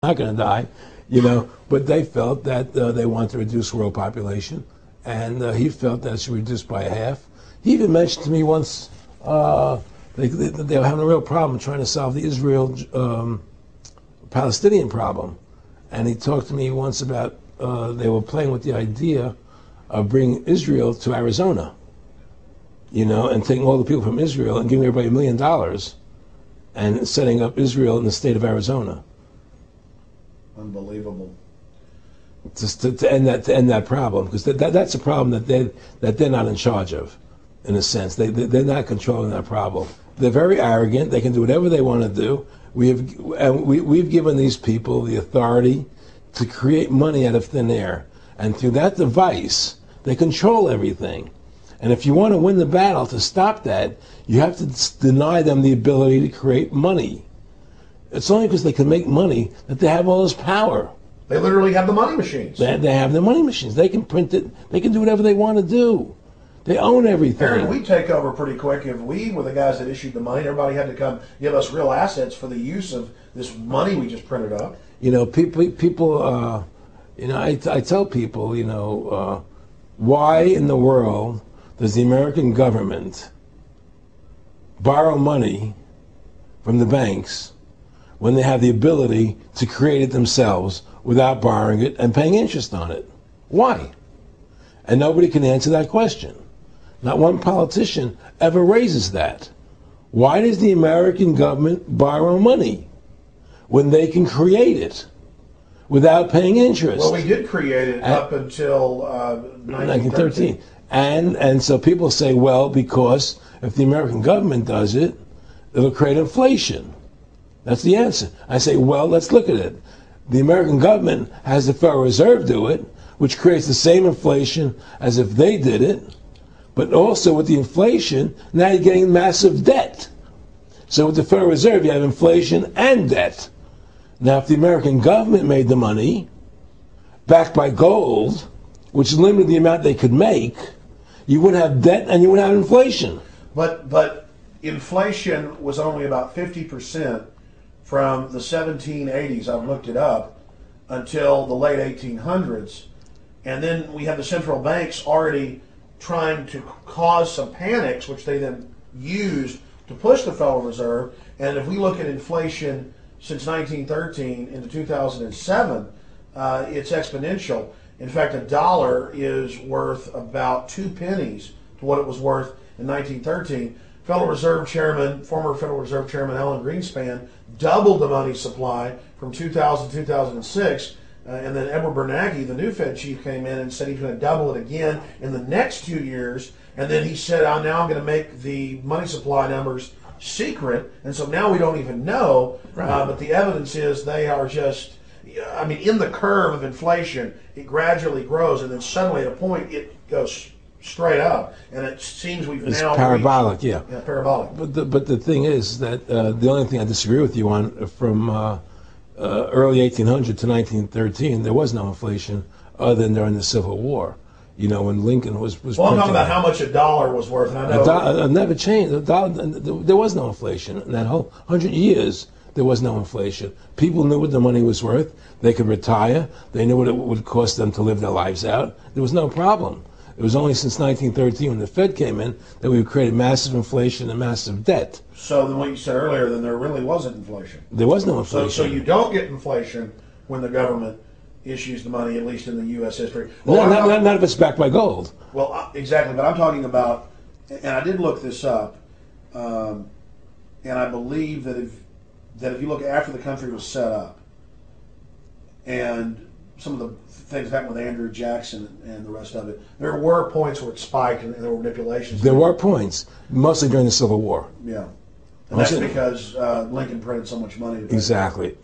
not going to die, you know. But they felt that they wanted to reduce world population, and he felt that it should be reduced by half. He even mentioned to me once they were having a real problem trying to solve the Israel-Palestinian problem, and he talked to me once about they were playing with the idea of bringing Israel to Arizona, you know, and taking all the people from Israel and giving everybody $1 million and setting up Israel in the state of Arizona. Unbelievable. Just to end that problem, because that's a problem that they're not in charge of, in a sense. They're not controlling that problem. They're very arrogant. They can do whatever they want to do. We've given these people the authority to create money out of thin air, and through that device, they control everything. And if you want to win the battle to stop that, you have to deny them the ability to create money. It's only because they can make money that they have all this power. They literally have the money machines. They have the money machines. They can print it. They can do whatever they want to do. They own everything. Aaron, we take over pretty quick. If we were the guys that issued the money, everybody had to come give us real assets for the use of this money we just printed up. You know, people you know, I tell people, you know, why in the world does the American government borrow money from the banks when they have the ability to create it themselves without borrowing it and paying interest on it? Why? And nobody can answer that question. Not one politician ever raises that. Why does the American government borrow money when they can create it without paying interest? Well, we did create it up until 1913. And so people say, well, because if the American government does it, it'll create inflation. That's the answer. I say, well, let's look at it. The American government has the Federal Reserve do it, which creates the same inflation as if they did it. But also with the inflation, now you're getting massive debt. So with the Federal Reserve, you have inflation and debt. Now, if the American government made the money, backed by gold, which limited the amount they could make, you wouldn't have debt and you wouldn't have inflation. But inflation was only about 50% from the 1780s, I've looked it up, until the late 1800s. And then we have the central banks already trying to cause some panics, which they then used to push the Federal Reserve. And if we look at inflation since 1913 into 2007, it's exponential. In fact, a dollar is worth about 2 pennies to what it was worth in 1913. Federal Reserve Chairman, former Federal Reserve Chairman Alan Greenspan, doubled the money supply from 2000 to 2006. And then Edward Bernanke, the new Fed chief, came in and said he's going to double it again in the next 2 years. And then he said, now I'm going to make the money supply numbers secret. And so now we don't even know. Right. But the evidence is they are just, I mean, in the curve of inflation, it gradually grows. And then suddenly at a point, it goes straight up. And it seems we've it's now parabolic, reached, yeah, parabolic. But the thing is that the only thing I disagree with you on from early 1800 to 1913, there was no inflation other than during the Civil War. You know, when Lincoln was well, I'm talking about how much a dollar was worth. And I know it never changed. There was no inflation. In that whole 100 years, there was no inflation. People knew what the money was worth. They could retire. They knew what it would cost them to live their lives out. There was no problem. It was only since 1913 when the Fed came in that we've created massive inflation and massive debt. So then what you said earlier, then there really wasn't inflation. There was no inflation. So you don't get inflation when the government issues the money, at least in the U.S. history. Well, not if it's backed by gold. Well, exactly. But I'm talking about, and I did look this up, and I believe that if you look after the country was set up, and some of the things happened with Andrew Jackson and the rest of it, there were points where it spiked and there were manipulations. There were points, mostly during the Civil War. Yeah. And that's because Lincoln printed so much money. Exactly.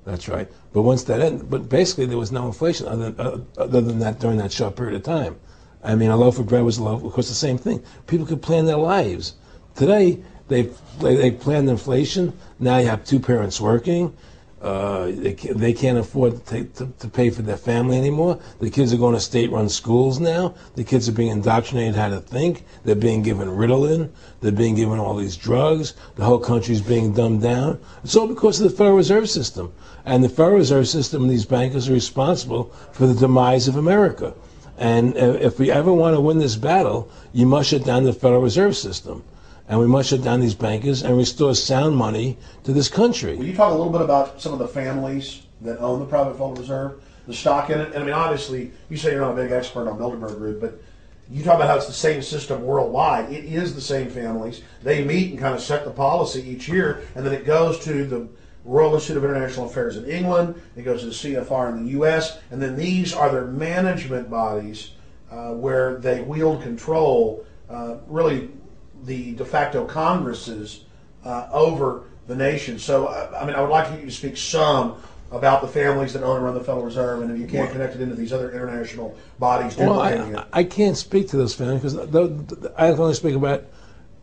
That's right. But once that ended, but basically there was no inflation other than that during that short period of time. I mean, a loaf of bread was a loaf. Of course, the same thing. People could plan their lives. Today, they planned inflation. Now you have two parents working. They can't afford to pay for their family anymore. The kids are going to state-run schools now. The kids are being indoctrinated how to think. They're being given Ritalin. They're being given all these drugs. The whole country's being dumbed down. It's all because of the Federal Reserve System. And the Federal Reserve System and these bankers are responsible for the demise of America. And if we ever want to win this battle, you must shut down the Federal Reserve System. And we must shut down these bankers and restore sound money to this country. Will you talk a little bit about some of the families that own the private Federal Reserve, the stock in it? And I mean, obviously, you say you're not a big expert on Bilderberg Group, but you talk about how it's the same system worldwide. It is the same families. They meet and kind of set the policy each year, and then it goes to the Royal Institute of International Affairs in England, it goes to the CFR in the U.S., and then these are their management bodies where they wield control, really the de facto Congresses over the nation. So, I mean, I would like you to speak some about the families that own and run the Federal Reserve, and if you can't connect it into these other international bodies. Well, I can't speak to those families because I can only speak about,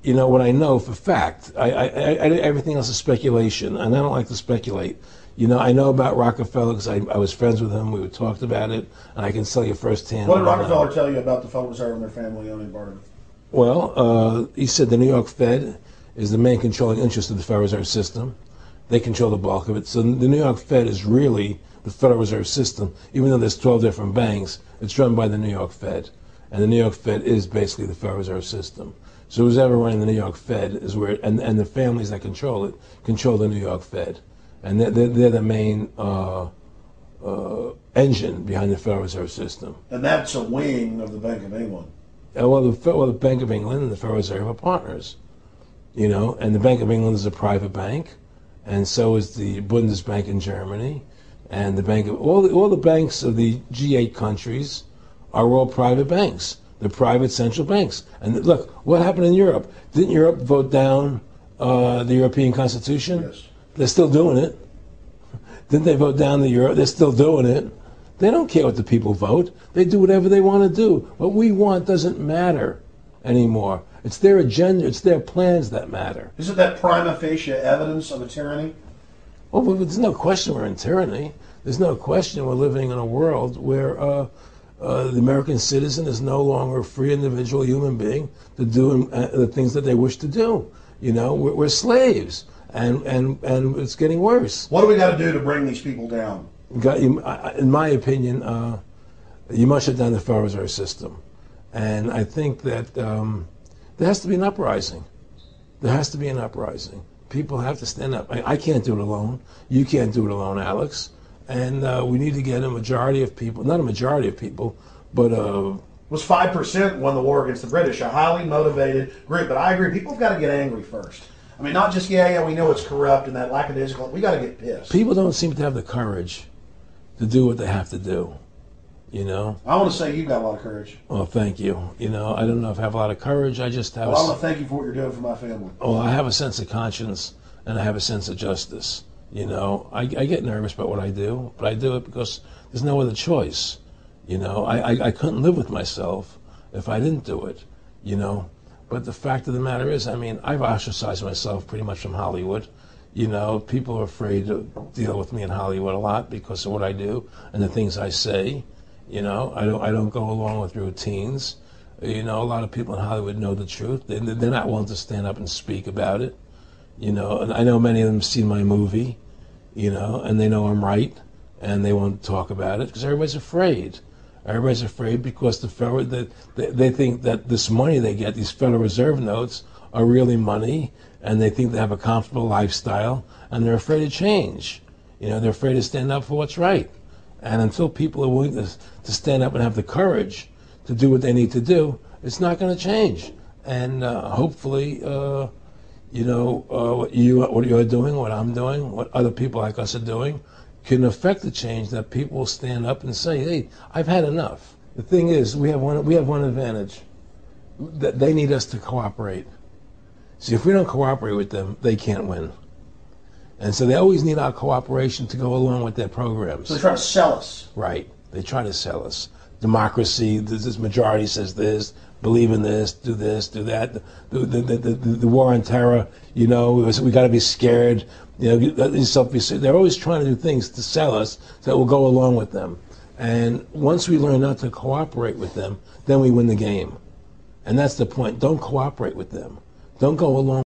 what I know for fact. Everything else is speculation, and I don't like to speculate. I know about Rockefeller because I was friends with him. We talked about it, and I can tell you firsthand. What did Rockefeller tell you about the Federal Reserve and their family owning part of it? Well, he said the New York Fed is the main controlling interest of the Federal Reserve System. They control the bulk of it. So the New York Fed is really the Federal Reserve System. Even though there's 12 different banks, it's run by the New York Fed. And the New York Fed is basically the Federal Reserve System. So who's ever running the New York Fed is where, and the families that control it, control the New York Fed. And they're the main engine behind the Federal Reserve System. And that's a wing of the Bank of England. Well, the Bank of England and the Federal Reserve are partners, and the Bank of England is a private bank, and so is the Bundesbank in Germany, and the bank of all the banks of the G8 countries are all private banks. They're private central banks. And look, what happened in Europe? Didn't Europe vote down the European Constitution? Yes. They're still doing it. Didn't they vote down the euro? They're still doing it. They don't care what the people vote. They do whatever they want to do. What we want doesn't matter anymore. It's their agenda, it's their plans that matter. Isn't that prima facie evidence of a tyranny? Well, there's no question we're in tyranny. There's no question we're living in a world where the American citizen is no longer a free individual human being to do the things that they wish to do. We're slaves, and it's getting worse. What do we got to do to bring these people down? In my opinion, you must shut down the Federal Reserve System. And I think that there has to be an uprising. There has to be an uprising. People have to stand up. I can't do it alone. You can't do it alone, Alex. And we need to get a majority of people, not a majority of people, but it was 5% won the war against the British, a highly motivated group. But I agree, people have got to get angry first. I mean, not just, we know it's corrupt and that lackadaisical. We got to get pissed. People don't seem to have the courage to do what they have to do, I want to say you've got a lot of courage. Well, thank you. I don't know if I have a lot of courage. I just have I want to thank you for what you're doing for my family. Well, I have a sense of conscience and I have a sense of justice. I get nervous about what I do, but I do it because there's no other choice. I couldn't live with myself if I didn't do it, But the fact of the matter is, I've ostracized myself pretty much from Hollywood. People are afraid to deal with me in Hollywood a lot because of what I do and the things I say. I don't go along with routines. A lot of people in Hollywood know the truth. They're not willing to stand up and speak about it. And I know many of them have seen my movie, and they know I'm right, and they won't talk about it because everybody's afraid. Everybody's afraid because they think that this money they get, these Federal Reserve notes, are really money, and they think they have a comfortable lifestyle, and they're afraid to change. They're afraid to stand up for what's right. And until people are willing to stand up and have the courage to do what they need to do, it's not going to change. And hopefully, what you're doing, what I'm doing, what other people like us are doing, can affect the change that people will stand up and say, hey, I've had enough. The thing is, we have one advantage. That they need us to cooperate. See, if we don't cooperate with them, they can't win. And so they always need our cooperation to go along with their programs. So they try to sell us. Right. They try to sell us. democracy. This majority says this, believe in this, do that. The war on terror, we got to be scared. They're always trying to do things to sell us so that we'll go along with them. And once we learn not to cooperate with them, then we win the game. And that's the point. Don't cooperate with them. Don't go along.